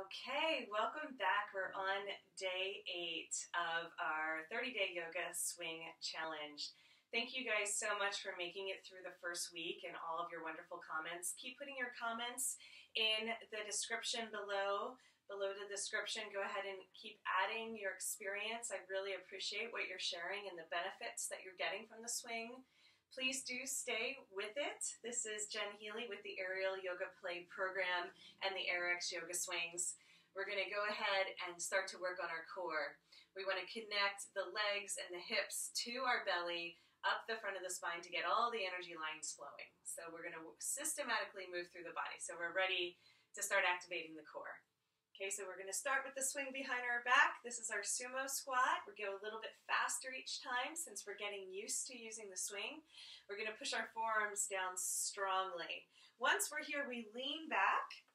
Okay, welcome back. We're on day 8 of our 30-day yoga swing challenge. Thank you guys so much for making it through the first week and all of your wonderful comments. Keep putting your comments in the description below the description. Go ahead and keep adding your experience. I really appreciate what you're sharing and the benefits that you're getting from the swing. Please do stay with it. This is Jen Healy with the Aerial Yoga Play Program and the AYRx Yoga Swings. We're going to go ahead and start to work on our core. We want to connect the legs and the hips to our belly, up the front of the spine to get all the energy lines flowing. So we're going to systematically move through the body. So we're ready to start activating the core. Okay, so we're going to start with the swing behind our back. This is our Sumo Squat. We go a little bit faster each time since we're getting used to using the swing. We're going to push our forearms down strongly. Once we're here, we lean back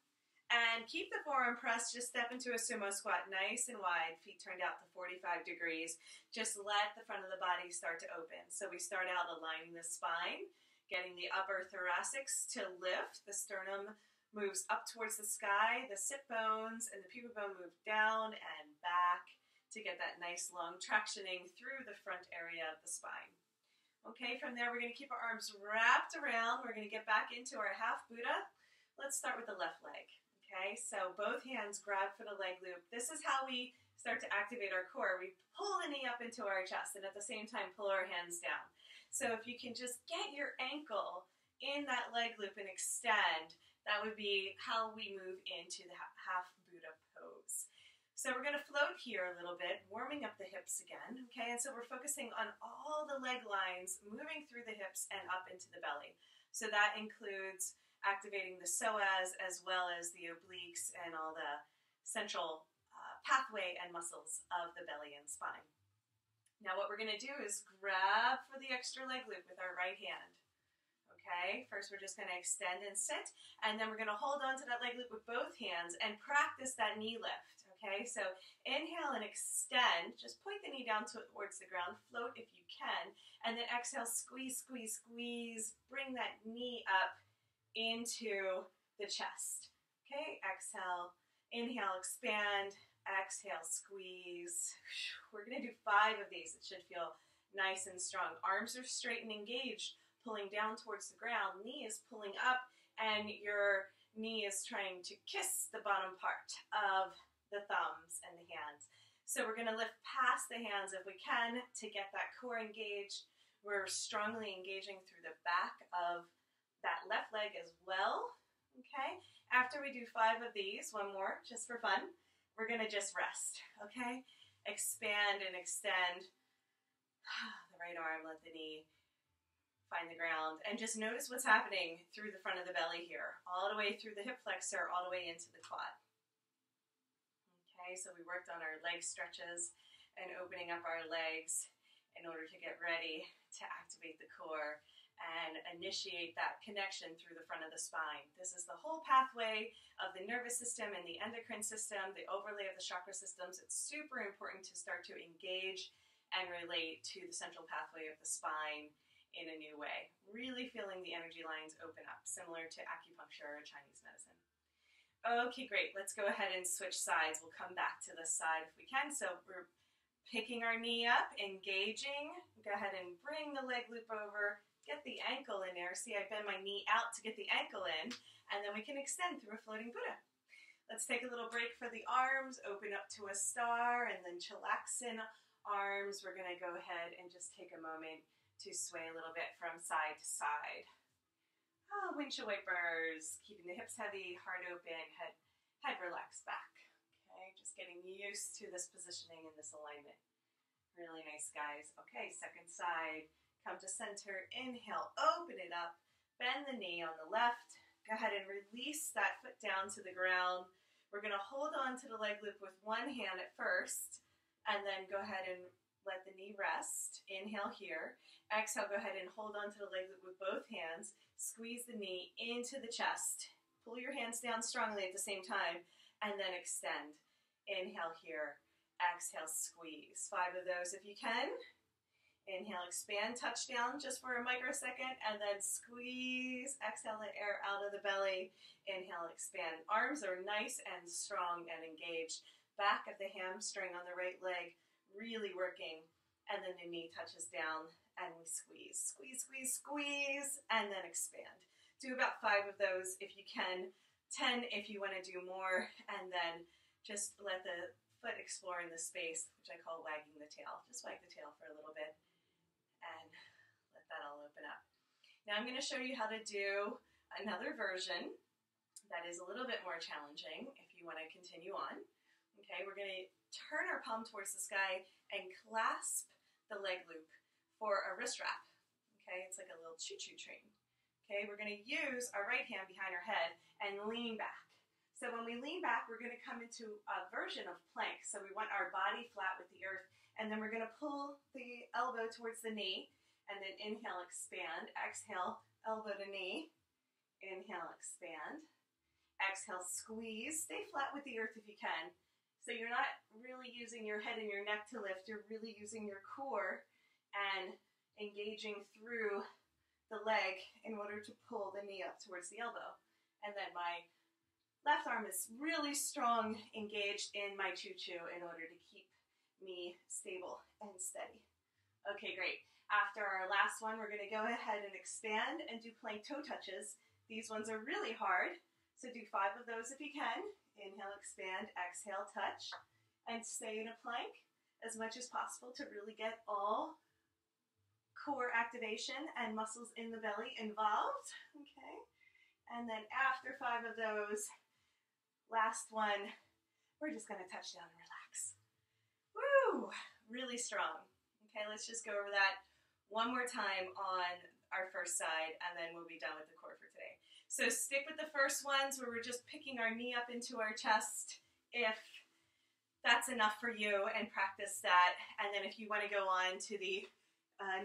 and keep the forearm pressed. Just step into a Sumo Squat nice and wide, feet turned out to 45 degrees. Just let the front of the body start to open. So we start out aligning the spine, getting the upper thoracics to lift, the sternum moves up towards the sky, the sit bones and the pubic bone move down and back to get that nice long tractioning through the front area of the spine. Okay, from there we're going to keep our arms wrapped around. We're going to get back into our half Buddha. Let's start with the left leg. Okay, so both hands grab for the leg loop. This is how we start to activate our core. We pull the knee up into our chest and at the same time pull our hands down. So if you can just get your ankle in that leg loop and extend, that would be how we move into the half Buddha pose. So we're going to float here a little bit, warming up the hips again, okay? And so we're focusing on all the leg lines, moving through the hips and up into the belly. So that includes activating the psoas as well as the obliques and all the central pathway and muscles of the belly and spine. Now what we're going to do is grab for the extra leg loop with our right hand. Okay, first we're just going to extend and sit, and then we're going to hold on to that leg loop with both hands and practice that knee lift. Okay, so inhale and extend, just point the knee down towards the ground, float if you can, and then exhale, squeeze, squeeze, squeeze, bring that knee up into the chest. Okay, exhale, inhale, expand, exhale, squeeze. We're going to do 5 of these. It should feel nice and strong. Arms are straight and engaged, pulling down towards the ground, knee is pulling up, and your knee is trying to kiss the bottom part of the thumbs and the hands. So we're going to lift past the hands if we can to get that core engaged. We're strongly engaging through the back of that left leg as well. Okay, after we do 5 of these, one more just for fun, we're going to just rest. Okay, expand and extend the right arm, let the knee find the ground, and just notice what's happening through the front of the belly here, all the way through the hip flexor, all the way into the quad. Okay, so we worked on our leg stretches and opening up our legs in order to get ready to activate the core and initiate that connection through the front of the spine. This is the whole pathway of the nervous system and the endocrine system, the overlay of the chakra systems. It's super important to start to engage and relate to the central pathway of the spine in a new way, really feeling the energy lines open up, similar to acupuncture or Chinese medicine. Okay, great. Let's go ahead and switch sides. We'll come back to this side if we can. So we're picking our knee up, engaging. Go ahead and bring the leg loop over. Get the ankle in there. See, I bend my knee out to get the ankle in, and then we can extend through a floating Buddha. Let's take a little break for the arms, open up to a star, and then chillaxin arms. We're going to go ahead and just take a moment to sway a little bit from side to side. Oh, windshield wipers, keeping the hips heavy, heart open, head relaxed back. Okay, just getting used to this positioning and this alignment. Really nice, guys. Okay, second side, come to center, inhale, open it up, bend the knee on the left. Go ahead and release that foot down to the ground. We're going to hold on to the leg loop with one hand at first, and then go ahead and let the knee rest. Inhale here. Exhale, go ahead and hold on to the leg loop with both hands. Squeeze the knee into the chest. Pull your hands down strongly at the same time, and then extend. Inhale here. Exhale, squeeze. 5 of those if you can. Inhale, expand, touch down just for a microsecond, and then squeeze. Exhale the air out of the belly. Inhale, expand. Arms are nice and strong and engaged. Back of the hamstring on the right leg, really working. And then the knee touches down, and we squeeze. Squeeze, squeeze, squeeze, and then expand. Do about 5 of those if you can. 10 if you want to do more, and then just let the foot explore in the space, which I call wagging the tail. Just wag the tail for a little bit, and let that all open up. Now I'm going to show you how to do another version that is a little bit more challenging if you want to continue on. Okay, we're going to turn our palm towards the sky and clasp the leg loop for a wrist wrap. Okay, it's like a little choo-choo train. Okay, we're going to use our right hand behind our head and lean back. So when we lean back, we're going to come into a version of plank. So we want our body flat with the earth, and then we're going to pull the elbow towards the knee, and then inhale, expand, exhale, elbow to knee, inhale, expand, exhale, squeeze, stay flat with the earth if you can. So you're not really using your head and your neck to lift, you're really using your core and engaging through the leg in order to pull the knee up towards the elbow. And then my left arm is really strong, engaged in my choo-choo in order to keep me stable and steady. Okay, great. After our last one, we're going to go ahead and expand and do plank toe touches. These ones are really hard, so do 5 of those if you can. Inhale, expand, exhale, touch, and stay in a plank as much as possible to really get all core activation and muscles in the belly involved. Okay, and then after 5 of those, last one, we're just going to touch down and relax. Woo! Really strong. Okay, let's just go over that one more time on our first side, and then we'll be done with the core for today. So stick with the first ones where we're just picking our knee up into our chest, if that's enough for you, and practice that. And then if you want to go on to the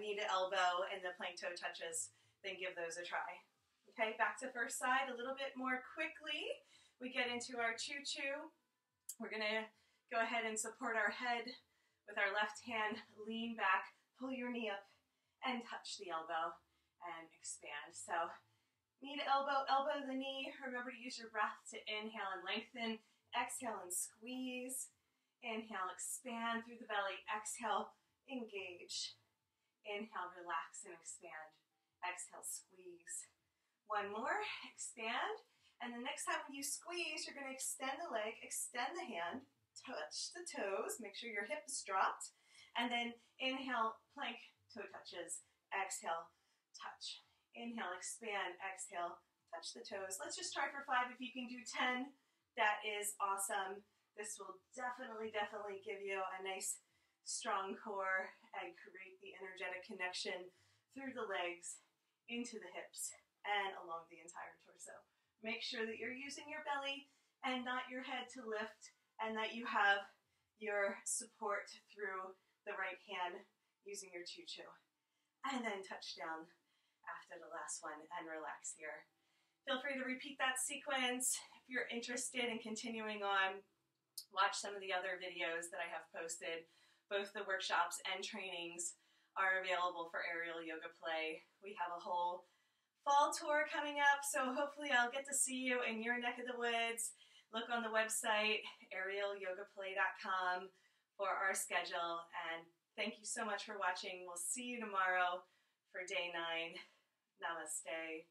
knee to elbow and the plank toe touches, then give those a try. Okay, back to first side a little bit more quickly. We get into our choo-choo. We're going to go ahead and support our head with our left hand, lean back, pull your knee up, and touch the elbow and expand. So knee to elbow, elbow to the knee. Remember to use your breath to inhale and lengthen. Exhale and squeeze. Inhale, expand through the belly. Exhale, engage. Inhale, relax and expand. Exhale, squeeze. One more, expand. And the next time when you squeeze, you're going to extend the leg, extend the hand, touch the toes, make sure your hip is dropped. And then inhale, plank, toe touches. Exhale, touch. Inhale, expand, exhale, touch the toes. Let's just try for 5. If you can do 10, that is awesome. This will definitely give you a nice strong core and create the energetic connection through the legs, into the hips, and along the entire torso. Make sure that you're using your belly and not your head to lift, and that you have your support through the right hand using your choo-choo. And then touch down after the last one and relax here. Feel free to repeat that sequence. If you're interested in continuing on, watch some of the other videos that I have posted. Both the workshops and trainings are available for Aerial Yoga Play. We have a whole fall tour coming up, so hopefully I'll get to see you in your neck of the woods. Look on the website, aerialyogaplay.com, for our schedule. And thank you so much for watching. We'll see you tomorrow for day 9. Namaste.